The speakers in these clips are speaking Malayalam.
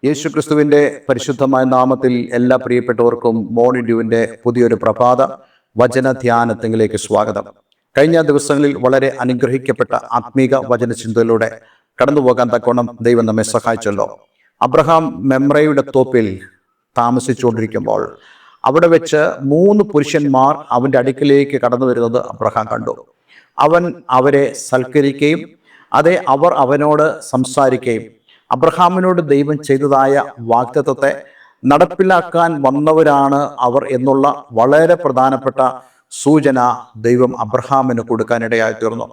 യേശുക്രിസ്തുവിൻ്റെ പരിശുദ്ധമായ നാമത്തിൽ എല്ലാ പ്രിയപ്പെട്ടവർക്കും മോർണിംഗ് ഡ്യൂവിൻ്റെ പുതിയൊരു പ്രഭാത വചന ധ്യാനത്തിലേക്ക് സ്വാഗതം. കഴിഞ്ഞ ദിവസങ്ങളിൽ വളരെ അനുഗ്രഹിക്കപ്പെട്ട ആത്മീക വചനചിന്തയിലൂടെ കടന്നുപോകാൻ തക്കോണം ദൈവം നമ്മെ സഹായിച്ചല്ലോ. അബ്രഹാം മെമ്രയുടെ തോപ്പിൽ താമസിച്ചുകൊണ്ടിരിക്കുമ്പോൾ അവിടെ വെച്ച് 3 പുരുഷന്മാർ അവൻ്റെ അടുക്കിലേക്ക് കടന്നു വരുന്നത് അബ്രഹാം കണ്ടു. അവൻ അവരെ സൽക്കരിക്കുകയും അവർ അവനോട് സംസാരിക്കുകയും അബ്രഹാമിനോട് ദൈവം ചെയ്തതായ വാഗ്ദത്തത്തെ നടപ്പിലാക്കാൻ വന്നവരാണ് അവർ എന്നുള്ള വളരെ പ്രധാനപ്പെട്ട സൂചന ദൈവം അബ്രഹാമിന് കൊടുക്കാനിടയായി തീർന്നു.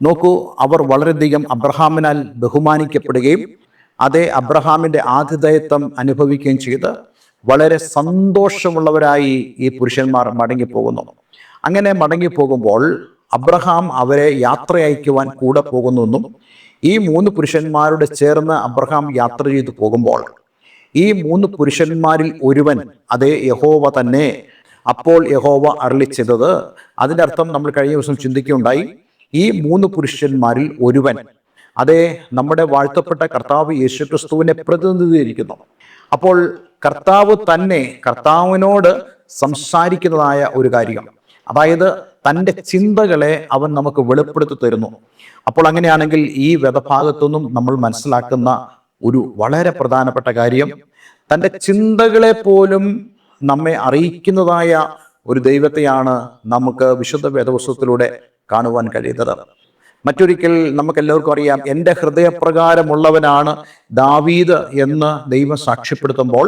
നോക്കൂ, അവർ വളരെയധികം അബ്രഹാമിനാൽ ബഹുമാനിക്കപ്പെടുകയും അബ്രഹാമിൻ്റെ ആതിഥേയത്വം അനുഭവിക്കുകയും ചെയ്ത് വളരെ സന്തോഷമുള്ളവരായി ഈ പുരുഷന്മാർ മടങ്ങിപ്പോകുന്നു. അങ്ങനെ മടങ്ങിപ്പോകുമ്പോൾ അബ്രഹാം അവരെ യാത്ര അയക്കുവാൻ കൂടെ പോകുന്നെന്നും ഈ 3 പുരുഷന്മാരോട് ചേർന്ന് അബ്രഹാം യാത്ര ചെയ്തു പോകുമ്പോൾ ഈ 3 പുരുഷന്മാരിൽ ഒരുവൻ യഹോവ തന്നെ. അപ്പോൾ യഹോവ അരുളി ചെയ്തത്, അതിൻ്റെ അർത്ഥം നമ്മൾ കഴിഞ്ഞ ദിവസം ചിന്തിക്കുകയുണ്ടായി. ഈ 3 പുരുഷന്മാരിൽ ഒരുവൻ നമ്മുടെ വാഴ്ത്തപ്പെട്ട കർത്താവ് യേശുക്രിസ്തുവിനെ പ്രതിനിധീകരിക്കുന്നു. അപ്പോൾ കർത്താവ് തന്നെ കർത്താവിനോട് സംസാരിക്കുന്നതായ ഒരു കാര്യം, അതായത് തൻ്റെ ചിന്തകളെ അവൻ നമുക്ക് വെളിപ്പെടുത്തി തരുന്നു. അപ്പോൾ അങ്ങനെയാണെങ്കിൽ ഈ വേദഭാഗത്തൊന്നും നമ്മൾ മനസ്സിലാക്കുന്ന ഒരു വളരെ പ്രധാനപ്പെട്ട കാര്യം, തൻ്റെ ചിന്തകളെ പോലും നമ്മെ അറിയിക്കുന്നതായ ഒരു ദൈവത്തെയാണ് നമുക്ക് വിശുദ്ധ വേദപുസ്തകത്തിലൂടെ കാണുവാൻ കഴിയുന്നത്. മറ്റൊരിക്കൽ നമുക്കെല്ലാവർക്കും അറിയാം, എൻ്റെ ഹൃദയപ്രകാരമുള്ളവനാണ് ദാവീദ് എന്ന് ദൈവം സാക്ഷ്യപ്പെടുത്തുമ്പോൾ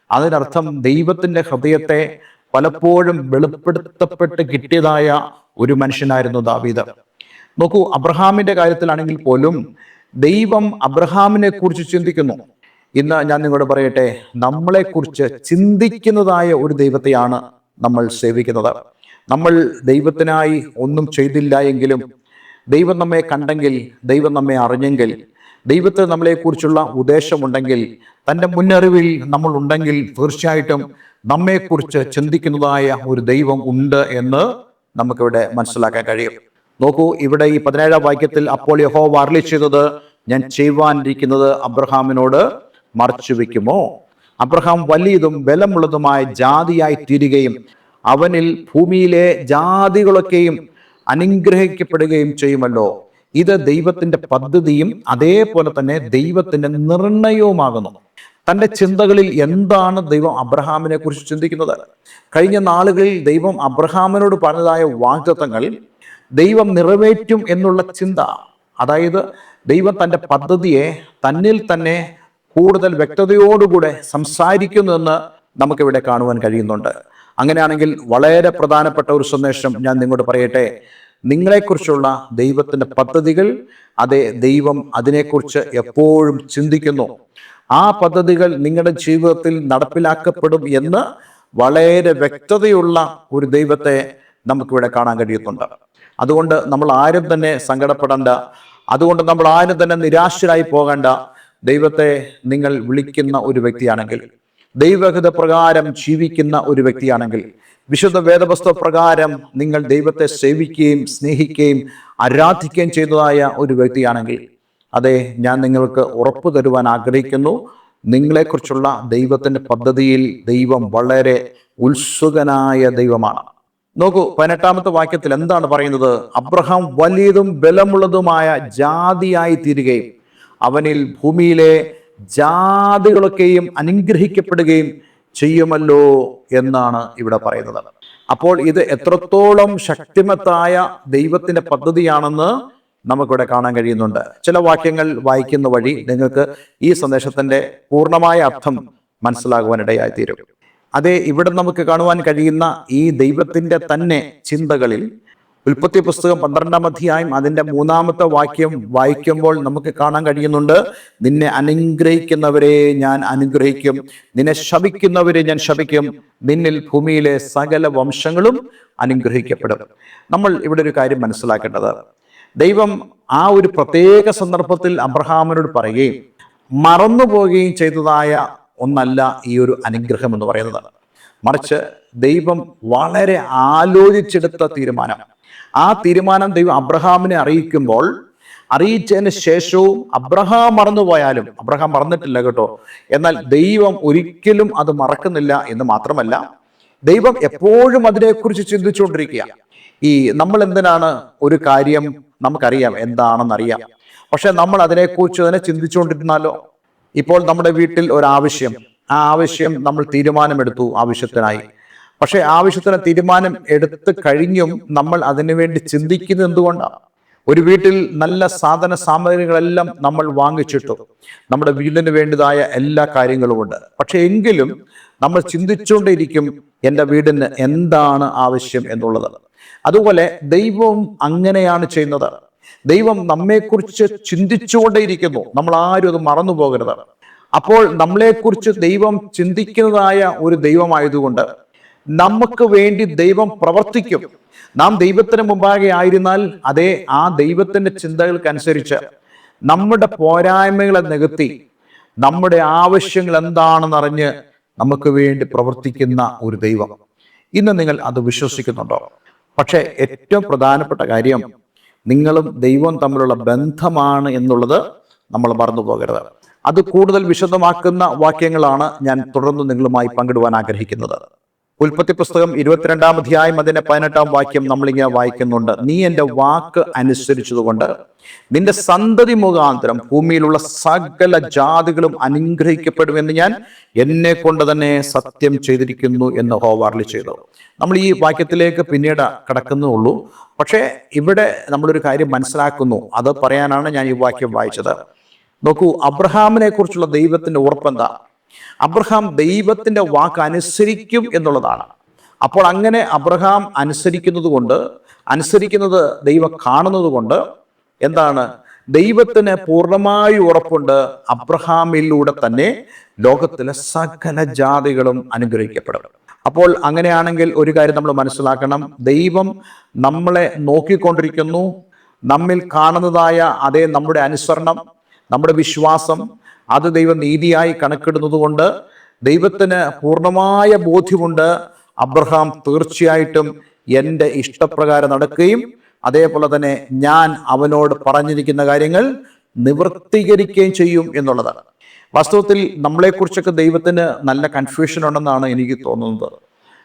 അതിനർത്ഥം ദൈവത്തിൻ്റെ ഹൃദയത്തെ പലപ്പോഴും വെളിപ്പെടുത്തപ്പെട്ട് കിട്ടിയതായ ഒരു മനുഷ്യനായിരുന്നു ദാവീദ്. നോക്കൂ, അബ്രഹാമിന്റെ കാര്യത്തിലാണെങ്കിൽ പോലും ദൈവം അബ്രഹാമിനെ കുറിച്ച് ചിന്തിക്കുന്നു. ഇന്ന് ഞാൻ നിങ്ങളോട് പറയട്ടെ, നമ്മളെക്കുറിച്ച് ചിന്തിക്കുന്നതായ ഒരു ദൈവത്തെയാണ് നമ്മൾ സേവിക്കുന്നത്. നമ്മൾ ദൈവത്തിനായി ഒന്നും ചെയ്തില്ല എങ്കിലും ദൈവം നമ്മെ കണ്ടെങ്കിൽ, ദൈവം നമ്മെ അറിഞ്ഞെങ്കിൽ, ദൈവത്തിന് നമ്മളെക്കുറിച്ചുള്ള ഉദ്ദേശമുണ്ടെങ്കിൽ, തൻ്റെ മുന്നറിവിൽ നമ്മൾ ഉണ്ടെങ്കിൽ തീർച്ചയായിട്ടും നമ്മെക്കുറിച്ച് ചിന്തിക്കുന്നതായ ഒരു ദൈവം ഉണ്ട് എന്ന് നമുക്കിവിടെ മനസ്സിലാക്കാൻ കഴിയും. നോക്കൂ, ഇവിടെ ഈ 17-ാം വാക്യത്തിൽ, അപ്പോൾ യഹോവ അരുളി ചെയ്തത്, ഞാൻ ചെയ്യുവാനിരിക്കുന്നത് അബ്രഹാമിനോട് മറച്ചു വെക്കുമോ? അബ്രഹാം വലിയതും ബലമുള്ളതുമായ ജാതിയായി തീരുകയും അവനിൽ ഭൂമിയിലെ ജാതികളൊക്കെയും അനുഗ്രഹിക്കപ്പെടുകയും ചെയ്യുമല്ലോ. ഇത് ദൈവത്തിന്റെ പദ്ധതിയും അതേപോലെ തന്നെ ദൈവത്തിന്റെ നിർണയവുമാകുന്നു. തൻ്റെ ചിന്തകളിൽ എന്താണ് ദൈവം അബ്രഹാമിനെ കുറിച്ച് ചിന്തിക്കുന്നത്? കഴിഞ്ഞ നാളുകളിൽ ദൈവം അബ്രഹാമിനോട് പറഞ്ഞതായ വാഗ്ദത്തങ്ങൾ ദൈവം നിറവേറ്റും എന്നുള്ള ചിന്ത, അതായത് ദൈവം തൻ്റെ പദ്ധതിയെ തന്നിൽ തന്നെ കൂടുതൽ വ്യക്തതയോടുകൂടെ സംസാരിക്കുന്നുവെന്ന് നമുക്കിവിടെ കാണുവാൻ കഴിയുന്നുണ്ട്. അങ്ങനെയാണെങ്കിൽ വളരെ പ്രധാനപ്പെട്ട ഒരു സന്ദേശം ഞാൻ നിങ്ങളോട് പറയട്ടെ. നിങ്ങളെക്കുറിച്ചുള്ള ദൈവത്തിൻ്റെ പദ്ധതികൾ, ദൈവം അതിനെക്കുറിച്ച് എപ്പോഴും ചിന്തിക്കുന്നു. ആ പദ്ധതികൾ നിങ്ങളുടെ ജീവിതത്തിൽ നടപ്പിലാക്കപ്പെടും എന്ന് വളരെ വ്യക്തതയുള്ള ഒരു ദൈവത്തെ നമുക്കിവിടെ കാണാൻ കഴിയുന്നുണ്ട്. അതുകൊണ്ട് നമ്മൾ ആരും തന്നെ സങ്കടപ്പെടേണ്ട, അതുകൊണ്ട് നമ്മൾ ആരും തന്നെ നിരാശരായി പോകേണ്ട. ദൈവത്തെ നിങ്ങൾ വിളിക്കുന്ന ഒരു വ്യക്തിയാണെങ്കിൽ, ദൈവഹിത പ്രകാരം ജീവിക്കുന്ന ഒരു വ്യക്തിയാണെങ്കിൽ, വിശുദ്ധ വേദപുസ്തക പ്രകാരം നിങ്ങൾ ദൈവത്തെ സേവിക്കുകയും സ്നേഹിക്കുകയും ആരാധിക്കുകയും ചെയ്തതായ ഒരു വ്യക്തിയാണെങ്കിൽ, ഞാൻ നിങ്ങൾക്ക് ഉറപ്പു തരുവാൻ ആഗ്രഹിക്കുന്നു, നിങ്ങളെക്കുറിച്ചുള്ള ദൈവത്തിൻ്റെ പദ്ധതിയിൽ ദൈവം വളരെ ഉത്സുകനായ ദൈവമാണ്. നോക്കൂ, 18-ാമത്തെ വാക്യത്തിൽ എന്താണ് പറയുന്നത്? അബ്രഹാം വലിയതും ബലമുള്ളതുമായ ജാതിയായി തീരുകയും അവനിൽ ഭൂമിയിലെ ജാതികളൊക്കെയും അനുഗ്രഹിക്കപ്പെടുകയും ചെയ്യുമല്ലോ എന്നാണ് ഇവിടെ പറയുന്നത്. അപ്പോൾ ഇത് എത്രത്തോളം ശക്തിമത്തായ ദൈവത്തിന്റെ പദ്ധതിയാണെന്ന് നമുക്കിവിടെ കാണാൻ കഴിയുന്നുണ്ട്. ചില വാക്യങ്ങൾ വായിക്കുന്ന വഴി നിങ്ങൾക്ക് ഈ സന്ദേശത്തിന്റെ പൂർണ്ണമായ അർത്ഥം മനസ്സിലാകുവാനിടയായിത്തീരും. ഇവിടെ നമുക്ക് കാണുവാൻ കഴിയുന്ന ഈ ദൈവത്തിന്റെ തന്നെ ചിന്തകളിൽ ഉൽപ്പത്തി പുസ്തകം 12-ാം അധ്യായം അതിൻ്റെ 3-ാമത്തെ വാക്യം വായിക്കുമ്പോൾ നമുക്ക് കാണാൻ കഴിയുന്നുണ്ട്, നിന്നെ അനുഗ്രഹിക്കുന്നവരെ ഞാൻ അനുഗ്രഹിക്കും, നിന്നെ ശപിക്കുന്നവരെ ഞാൻ ശപിക്കും, നിന്നിൽ ഭൂമിയിലെ സകല വംശങ്ങളും അനുഗ്രഹിക്കപ്പെടും. നമ്മൾ ഇവിടെ ഒരു കാര്യം മനസ്സിലാക്കേണ്ടത്, ദൈവം ആ ഒരു പ്രത്യേക സന്ദർഭത്തിൽ അബ്രഹാമിനോട് പറയുകയും മറന്നു പോവുകയും ചെയ്തതായ ഒന്നല്ല ഈ ഒരു അനുഗ്രഹം എന്ന് പറയുന്നത്. മറിച്ച് ദൈവം വളരെ ആലോചിച്ചെടുത്ത തീരുമാനം. ആ തീരുമാനം ദൈവം അബ്രഹാമിനെ അറിയിക്കുമ്പോൾ അറിയിച്ചതിന് ശേഷവും അബ്രഹാം മറന്നുപോയാലും, അബ്രഹാം മറന്നിട്ടില്ല കേട്ടോ, എന്നാൽ ദൈവം ഒരിക്കലും അത് മറക്കുന്നില്ല എന്ന് മാത്രമല്ല, ദൈവം എപ്പോഴും അതിനെക്കുറിച്ച് ചിന്തിച്ചുകൊണ്ടിരിക്കുക. നമ്മൾ എന്തിനാണ് ഒരു കാര്യം നമുക്കറിയാം എന്താണെന്നറിയാം, പക്ഷെ നമ്മൾ അതിനെക്കുറിച്ച് തന്നെ ചിന്തിച്ചുകൊണ്ടിരുന്നാലോ? ഇപ്പോൾ നമ്മുടെ വീട്ടിൽ ഒരാവശ്യം, ആ ആവശ്യം നമ്മൾ തീരുമാനമെടുത്തു ആവശ്യത്തിനായി, പക്ഷെ ആവശ്യത്തിന് തീരുമാനം എടുത്ത് കഴിഞ്ഞും നമ്മൾ അതിനുവേണ്ടി ചിന്തിക്കുന്നത് എന്തുകൊണ്ടാണ്? ഒരു വീട്ടിൽ നല്ല സാധന സാമഗ്രികളെല്ലാം നമ്മൾ വാങ്ങിച്ചിട്ടു, നമ്മുടെ വീടിന് വേണ്ടതായ എല്ലാ കാര്യങ്ങളുമുണ്ട്, പക്ഷെ എങ്കിലും നമ്മൾ ചിന്തിച്ചുകൊണ്ടിരിക്കും എൻ്റെ വീടിന് എന്താണ് ആവശ്യം എന്നുള്ളത്. അതുപോലെ ദൈവവും അങ്ങനെയാണ് ചെയ്യുന്നത്. ദൈവം നമ്മെക്കുറിച്ച് ചിന്തിച്ചുകൊണ്ടേയിരിക്കുന്നു. നമ്മൾ ആരും അത് മറന്നു പോകരുത്. അപ്പോൾ നമ്മളെക്കുറിച്ച് ദൈവം ചിന്തിക്കുന്നതായ ഒരു ദൈവമായതുകൊണ്ട് നമുക്ക് വേണ്ടി ദൈവം പ്രവർത്തിക്കും. നാം ദൈവത്തിന് മുമ്പാകെ ആയിരുന്നാൽ ആ ദൈവത്തിന്റെ ചിന്തകൾക്കനുസരിച്ച് നമ്മുടെ പോരായ്മകളെ നികത്തി നമ്മുടെ ആവശ്യങ്ങൾ എന്താണെന്നറിഞ്ഞ് നമുക്ക് വേണ്ടി പ്രവർത്തിക്കുന്ന ഒരു ദൈവം. ഇന്ന് നിങ്ങൾ അത് വിശ്വസിക്കുന്നുണ്ടോ? പക്ഷെ ഏറ്റവും പ്രധാനപ്പെട്ട കാര്യം നിങ്ങളും ദൈവവും തമ്മിലുള്ള ബന്ധമാണ് എന്നുള്ളത് നമ്മൾ മറന്നു പോകരുത്. അത് കൂടുതൽ വിശദമാക്കുന്ന വാക്യങ്ങളാണ് ഞാൻ തുടർന്ന് നിങ്ങളുമായി പങ്കിടുവാൻ ആഗ്രഹിക്കുന്നത്. ഉൽപ്പത്തി പുസ്തകം 22-ാം അധ്യായം അതിന്റെ 18-ാം വാക്യം നമ്മളിങ്ങനെ വായിക്കുന്നുണ്ട്. നീ എൻ്റെ വാക്ക് അനുസരിച്ചതുകൊണ്ട് നിന്റെ സന്തതി മുഖാന്തരം ഭൂമിയിലുള്ള സകല ജാതികളും അനുഗ്രഹിക്കപ്പെടുമെന്ന് ഞാൻ എന്നെ കൊണ്ട് തന്നെ സത്യം ചെയ്തിരിക്കുന്നു എന്ന് യഹോവ അരുളിച്ചെയ്തു. നമ്മൾ ഈ വാക്യത്തിലേക്ക് പിന്നീട് കടക്കുന്നുള്ളൂ. പക്ഷേ ഇവിടെ നമ്മളൊരു കാര്യം മനസ്സിലാക്കുന്നു, അത് പറയാനാണ് ഞാൻ ഈ വാക്യം വായിച്ചത്. നോക്കൂ, അബ്രഹാമിനെ കുറിച്ചുള്ള ദൈവത്തിന്റെ ഉറപ്പെന്താ? അബ്രഹാം ദൈവത്തിന്റെ വാക്ക് അനുസരിക്കും എന്നുള്ളതാണ്. അപ്പോൾ അങ്ങനെ അബ്രഹാം അനുസരിക്കുന്നത് ദൈവം കാണുന്നത് കൊണ്ട് എന്താണ്? ദൈവത്തിന് പൂർണ്ണമായി ഉറപ്പുണ്ട്, അബ്രഹാമിലൂടെ തന്നെ ലോകത്തിലെ സകല ജാതികളും അനുഗ്രഹിക്കപ്പെടും. അപ്പോൾ അങ്ങനെയാണെങ്കിൽ ഒരു കാര്യം നമ്മൾ മനസ്സിലാക്കണം, ദൈവം നമ്മളെ നോക്കിക്കൊണ്ടിരിക്കുന്നു. നമ്മിൽ കാണുന്നതായ നമ്മുടെ അനുസരണം, നമ്മുടെ വിശ്വാസം, അത് ദൈവം നീതിയായി കണക്കിടുന്നത് കൊണ്ട് ദൈവത്തിന് പൂർണ്ണമായ ബോധ്യമുണ്ട്, അബ്രഹാം തീർച്ചയായിട്ടും എൻ്റെ ഇഷ്ടപ്രകാരം നടക്കുകയും അതേപോലെ തന്നെ ഞാൻ അവനോട് പറഞ്ഞിരിക്കുന്ന കാര്യങ്ങൾ നിവർത്തീകരിക്കുകയും ചെയ്യും എന്നുള്ളതാണ്. വാസ്തവത്തിൽ നമ്മളെക്കുറിച്ചൊക്കെ ദൈവത്തിന് നല്ല കൺഫ്യൂഷൻ ഉണ്ടെന്നാണ് എനിക്ക് തോന്നുന്നത്.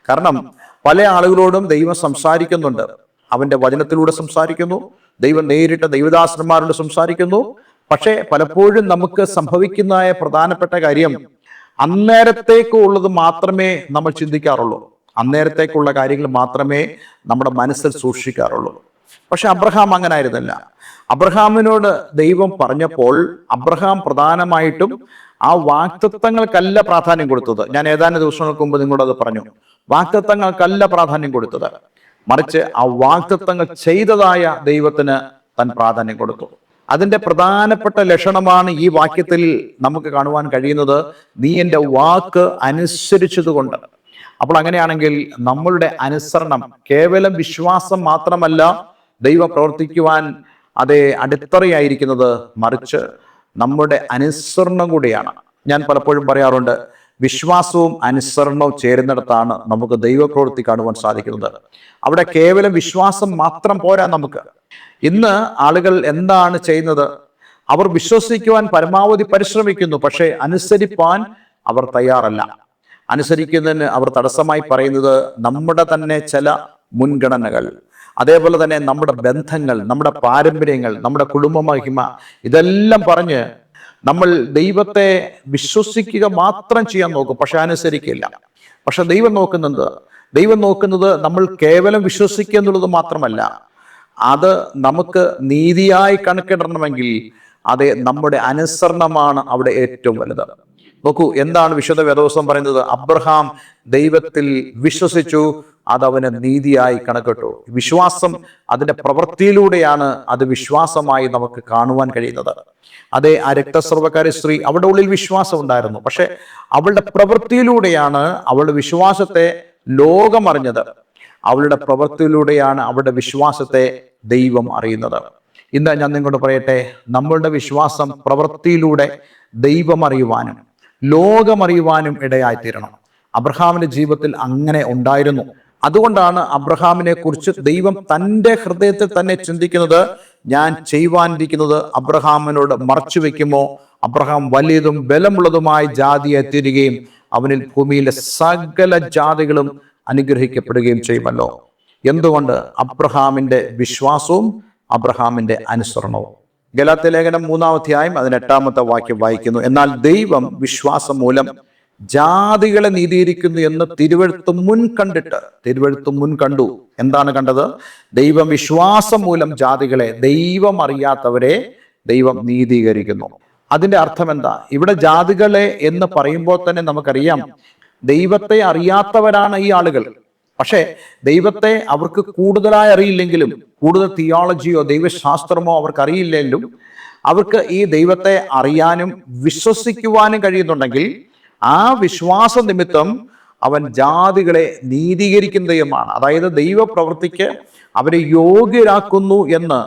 കാരണം പല ആളുകളോടും ദൈവം സംസാരിക്കുന്നുണ്ട്, അവൻ്റെ വചനത്തിലൂടെ സംസാരിക്കുന്നു, ദൈവം നേരിട്ട് ദൈവദാസന്മാരോട് സംസാരിക്കുന്നു. പക്ഷേ പലപ്പോഴും നമുക്ക് സംഭവിക്കുന്നതായ പ്രധാനപ്പെട്ട കാര്യം, അന്നേരത്തേക്കുള്ളത് മാത്രമേ നമ്മൾ ചിന്തിക്കാറുള്ളൂ, അന്നേരത്തേക്കുള്ള കാര്യങ്ങൾ മാത്രമേ നമ്മുടെ മനസ്സിൽ സൂക്ഷിക്കാറുള്ളൂ. പക്ഷെ അബ്രഹാം അങ്ങനെ ആയിരുന്നില്ല. അബ്രഹാമിനോട് ദൈവം പറഞ്ഞപ്പോൾ അബ്രഹാം പ്രധാനമായിട്ടും ആ വാഗ്ദത്തങ്ങൾക്കല്ല പ്രാധാന്യം കൊടുത്തത്. ഞാൻ ഏതാനും ദിവസങ്ങൾക്ക് മുമ്പ് നിങ്ങളോട് പറഞ്ഞു, വാഗ്ദത്തങ്ങൾക്കല്ല പ്രാധാന്യം കൊടുത്തത്, മറിച്ച് ആ വാഗ്ദത്തങ്ങൾ ചെയ്തതായ ദൈവത്തിന് താൻ പ്രാധാന്യം കൊടുത്തു. അതിന്റെ പ്രധാനപ്പെട്ട ലക്ഷണമാണ് ഈ വാക്യത്തിൽ നമുക്ക് കാണുവാൻ കഴിയുന്നത്, നീ എൻ്റെ വാക്ക് അനുസരിച്ചതുകൊണ്ട്. അപ്പോൾ അങ്ങനെയാണെങ്കിൽ നമ്മളുടെ അനുസരണം കേവലം വിശ്വാസം മാത്രമല്ല ദൈവം പ്രവർത്തിക്കുവാൻ അടിത്തറയായിരിക്കുന്നത്, മറിച്ച് നമ്മുടെ അനുസരണം കൂടിയാണ്. ഞാൻ പലപ്പോഴും പറയാറുണ്ട്, വിശ്വാസവും അനുസരണവും ചേരുന്നിടത്താണ് നമുക്ക് ദൈവപ്രവൃത്തി കാണുവാൻ സാധിക്കുന്നത്. അവിടെ കേവലം വിശ്വാസം മാത്രം പോരാ നമുക്ക്. ഇന്ന് ആളുകൾ എന്താണ് ചെയ്യുന്നത്? അവർ വിശ്വസിക്കുവാൻ പരമാവധി പരിശ്രമിക്കുന്നു, പക്ഷേ അനുസരിപ്പാൻ അവർ തയ്യാറല്ല. അനുസരിക്കുന്നതിന് അവർ തടസ്സമായി പറയുന്നത് നമ്മുടെ തന്നെ ചില മുൻഗണനകൾ, അതേപോലെ തന്നെ നമ്മുടെ ബന്ധങ്ങൾ, നമ്മുടെ പാരമ്പര്യങ്ങൾ, നമ്മുടെ കുടുംബ മഹിമ, ഇതെല്ലാം പറഞ്ഞ് നമ്മൾ ദൈവത്തെ വിശ്വസിക്കുക മാത്രം ചെയ്യാൻ നോക്കും, പക്ഷെ അനുസരിക്കില്ല. പക്ഷെ ദൈവം നോക്കുന്നത് നമ്മൾ കേവലം വിശ്വസിക്കുക എന്നുള്ളത് മാത്രമല്ല, അത് നമുക്ക് നീതിയായി കണക്കിടണമെങ്കിൽ നമ്മുടെ അനുസരണമാണ് അവിടെ ഏറ്റവും വലുത്. നോക്കൂ, എന്താണ് വിശുദ്ധ വേദപുസ്തകം പറയുന്നത്? അബ്രഹാം ദൈവത്തിൽ വിശ്വസിച്ചു, അതവന് നീതിയായി കണക്കിട്ടു. വിശ്വാസം അതിന്റെ പ്രവൃത്തിയിലൂടെയാണ് അത് വിശ്വാസമായി നമുക്ക് കാണുവാൻ കഴിയുന്നത്. ആ രക്തസ്രവക്കാരി സ്ത്രീ, അവളുടെ ഉള്ളിൽ വിശ്വാസം ഉണ്ടായിരുന്നു, പക്ഷെ അവളുടെ പ്രവൃത്തിയിലൂടെയാണ് അവളുടെ വിശ്വാസത്തെ ലോകം അറിഞ്ഞത്. അവളുടെ പ്രവൃത്തിയിലൂടെയാണ് അവളുടെ വിശ്വാസത്തെ ദൈവം അറിയുന്നത്. ഇന്ന് ഞാൻ നിങ്ങളോട് പറയട്ടെ, നമ്മളുടെ വിശ്വാസം പ്രവൃത്തിയിലൂടെ ദൈവം അറിയുവാനും ലോകമറിയുവാനും ഇടയായിത്തീരണം. അബ്രഹാമിന്റെ ജീവിതത്തിൽ അങ്ങനെ ഉണ്ടായിരുന്നു. അതുകൊണ്ടാണ് അബ്രഹാമിനെ കുറിച്ച് ദൈവം തൻ്റെ ഹൃദയത്തിൽ തന്നെ ചിന്തിക്കുന്നത്, ഞാൻ ചെയ്യുവാനിരിക്കുന്നത് അബ്രഹാമിനോട് മറച്ചു വെക്കുമോ? അബ്രഹാം വലിയതും ബലമുള്ളതുമായ ജാതിയെ തീരുകയും അവനിൽ ഭൂമിയിലെ സകല ജാതികളും അനുഗ്രഹിക്കപ്പെടുകയും ചെയ്യുമല്ലോ. എന്തുകൊണ്ട്? അബ്രഹാമിന്റെ വിശ്വാസവും അബ്രഹാമിന്റെ അനുസരണവും. ഗലാത്യ ലേഖനം 3-ാം അധ്യായം 8-ാമത്തെ വാക്യം വായിക്കുന്നു, എന്നാൽ ദൈവം വിശ്വാസം മൂലം ജാതികളെ നീതീകരിക്കുന്നു എന്ന് തിരുവെഴുത്ത് മുൻ കണ്ടു. എന്താണ് കണ്ടത്? ദൈവം വിശ്വാസം മൂലം ജാതികളെ, ദൈവം അറിയാത്തവരെ ദൈവം നീതീകരിക്കുന്നു. അതിന്റെ അർത്ഥം എന്താ? ഇവിടെ ജാതികളെ എന്ന് പറയുമ്പോൾ തന്നെ നമുക്കറിയാം, ദൈവത്തെ അറിയാത്തവരാണ് ഈ ആളുകൾ. പക്ഷേ ദൈവത്തെ അവർക്ക് കൂടുതലായി അറിയില്ലെങ്കിലും, കൂടുതൽ തിയോളജിയോ ദൈവശാസ്ത്രമോ അവർക്ക് അറിയില്ലെങ്കിലും, അവർക്ക് ഈ ദൈവത്തെ അറിയാനും വിശ്വസിക്കുവാനും കഴിയുന്നുണ്ടെങ്കിൽ ആ വിശ്വാസ നിമിത്തം അവൻ ജാതികളെ നീതീകരിക്കുന്ന ദൈവമാണ്. അതായത് ദൈവപ്രവൃത്തിക്ക് അവരെ യോഗ്യരാക്കുന്നു എന്ന്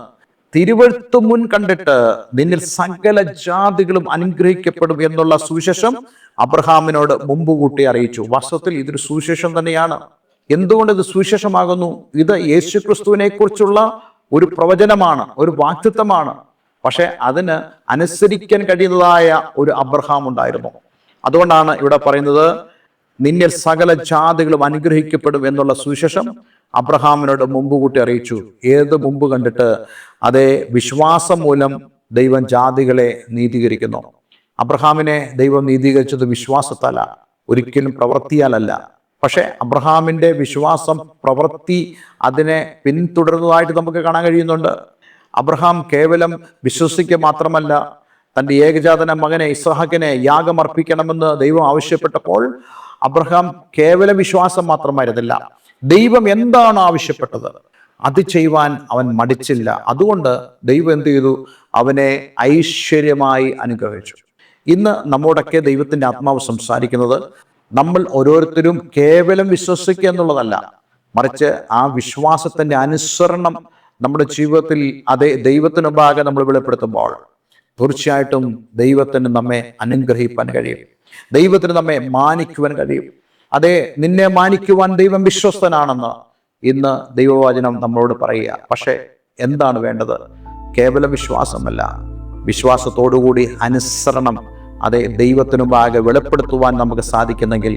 തിരുവെഴുത്ത് മുൻ കണ്ടിട്ട് നിന്നിൽ സകല ജാതികളും അനുഗ്രഹിക്കപ്പെടും എന്നുള്ള സുവിശേഷം അബ്രഹാമിനോട് മുമ്പ് കൂട്ടി അറിയിച്ചു. വാസ്തവത്തിൽ ഇതൊരു സുവിശേഷം തന്നെയാണ്. എന്തുകൊണ്ട് ഇത് സുവിശേഷമാകുന്നു? ഇത് യേശുക്രിസ്തുവിനെ കുറിച്ചുള്ള ഒരു പ്രവചനമാണ്, ഒരു വാക്തത്വമാണ്. പക്ഷെ അതിന് അനുസരിക്കാൻ കഴിയുന്നതായ ഒരു അബ്രഹാം ഉണ്ടായിരുന്നു. അതുകൊണ്ടാണ് ഇവിടെ പറയുന്നത്, നിന്നിൽ സകല ജാതികളും അനുഗ്രഹിക്കപ്പെടും എന്നുള്ള സുവിശേഷം അബ്രഹാമിനോട് മുമ്പ് കൂട്ടി അറിയിച്ചു. ഏത് മുമ്പ് കണ്ടിട്ട്? അതേ വിശ്വാസം മൂലം ദൈവം ജാതികളെ നീതീകരിക്കുന്നു. അബ്രഹാമിനെ ദൈവം നീതീകരിച്ചത് വിശ്വാസത്താല, ഒരിക്കലും പ്രവൃത്തിയാലല്ല. പക്ഷെ അബ്രഹാമിന്റെ വിശ്വാസം, പ്രവൃത്തി അതിനെ പിന്തുടരുന്നതായിട്ട് നമുക്ക് കാണാൻ കഴിയുന്നുണ്ട്. അബ്രഹാം കേവലം വിശ്വസിക്കുക മാത്രമല്ല, തൻ്റെ ഏകജാതന മകനെ ഇസ്ഹാക്കിനെ യാഗമർപ്പിക്കണമെന്ന് ദൈവം ആവശ്യപ്പെട്ടപ്പോൾ അബ്രഹാം കേവല വിശ്വാസം മാത്രമായിരുന്നില്ല, ദൈവം എന്താണ് ആവശ്യപ്പെട്ടത് അത് ചെയ്യുവാൻ അവൻ മടിച്ചില്ല. അതുകൊണ്ട് ദൈവം എന്ത് ചെയ്തു? അവനെ ഐശ്വര്യമായി അനുഗ്രഹിച്ചു. ഇന്ന് നമ്മോടൊക്കെ ദൈവത്തിന്റെ ആത്മാവ് സംസാരിക്കുന്നത്, നമ്മൾ ഓരോരുത്തരും കേവലം വിശ്വസിക്കുക എന്നുള്ളതല്ല, മറിച്ച് ആ വിശ്വാസത്തിന്റെ അനുസരണം നമ്മുടെ ജീവിതത്തിൽ അതേ ദൈവത്തിന് മുമ്പാകെ നമ്മൾ വെളിപ്പെടുത്തുമ്പോൾ തീർച്ചയായിട്ടും ദൈവത്തിന് നമ്മെ അനുഗ്രഹിക്കാൻ കഴിയും, ദൈവത്തിന് നമ്മെ മാനിക്കുവാൻ കഴിയും. അതെ, നിന്നെ മാനിക്കുവാൻ ദൈവം വിശ്വസ്തനാണെന്ന് ഇന്ന് ദൈവവചനം നമ്മളോട് പറയുക. പക്ഷെ എന്താണ് വേണ്ടത്? കേവല വിശ്വാസമല്ല, വിശ്വാസത്തോടുകൂടി അനുസരണം അതെ ദൈവത്തിനു മുമ്പാകെ വെളിപ്പെടുത്തുവാൻ നമുക്ക് സാധിക്കുന്നെങ്കിൽ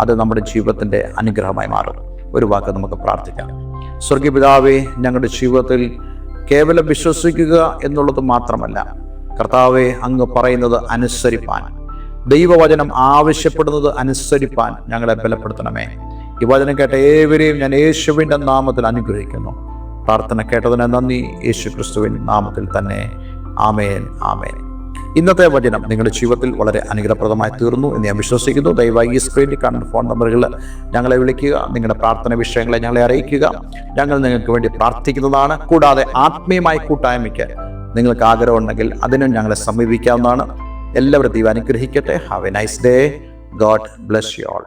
അത് നമ്മുടെ ജീവിതത്തിന്റെ അനുഗ്രഹമായി മാറും. ഒരു വാക്ക് നമുക്ക് പ്രാർത്ഥിക്കാം. സ്വർഗീയ പിതാവേ, ഞങ്ങളുടെ ജീവിതത്തിൽ കേവലം വിശ്വസിക്കുക എന്നുള്ളത് മാത്രമല്ല, കർത്താവെ അങ്ങ് പറയുന്നത് അനുസരിപ്പാൻ, ദൈവവചനം ആവശ്യപ്പെടുന്നത് അനുസരിപ്പാൻ ഞങ്ങളെ ബലപ്പെടുത്തണമേ. ഈ വചനം കേട്ട ഏവരെയും ഞാൻ യേശുവിൻ്റെ നാമത്തിൽ അനുഗ്രഹിക്കുന്നു. പ്രാർത്ഥന കേട്ടതിന് നന്ദി. യേശു ക്രിസ്തുവിൻ നാമത്തിൽ തന്നെ. ആമേൻ, ആമേൻ. ഇന്നത്തെ വചനം നിങ്ങളുടെ ജീവിതത്തിൽ വളരെ അനുഗ്രഹപ്രദമായി തീർന്നു എന്ന് ഞാൻ വിശ്വസിക്കുന്നു. ദയവായി ഈ സ്ക്രീനിൽ കാണുന്ന ഫോൺ നമ്പറുകൾ ഞങ്ങളെ വിളിക്കുക, നിങ്ങളുടെ പ്രാർത്ഥന വിഷയങ്ങളെ ഞങ്ങളെ അറിയിക്കുക. ഞങ്ങൾ നിങ്ങൾക്ക് വേണ്ടി പ്രാർത്ഥിക്കുന്നതാണ്. കൂടാതെ ആത്മീയമായ കൂട്ടായ്മയ്ക്ക് നിങ്ങൾക്ക് ആഗ്രഹമുണ്ടെങ്കിൽ അതിനും ഞങ്ങളെ സമീപിക്കാവുന്നതാണ്. എല്ലാവരും ദൈവം അനുഗ്രഹിക്കട്ടെ. Have A nice day. God bless you all.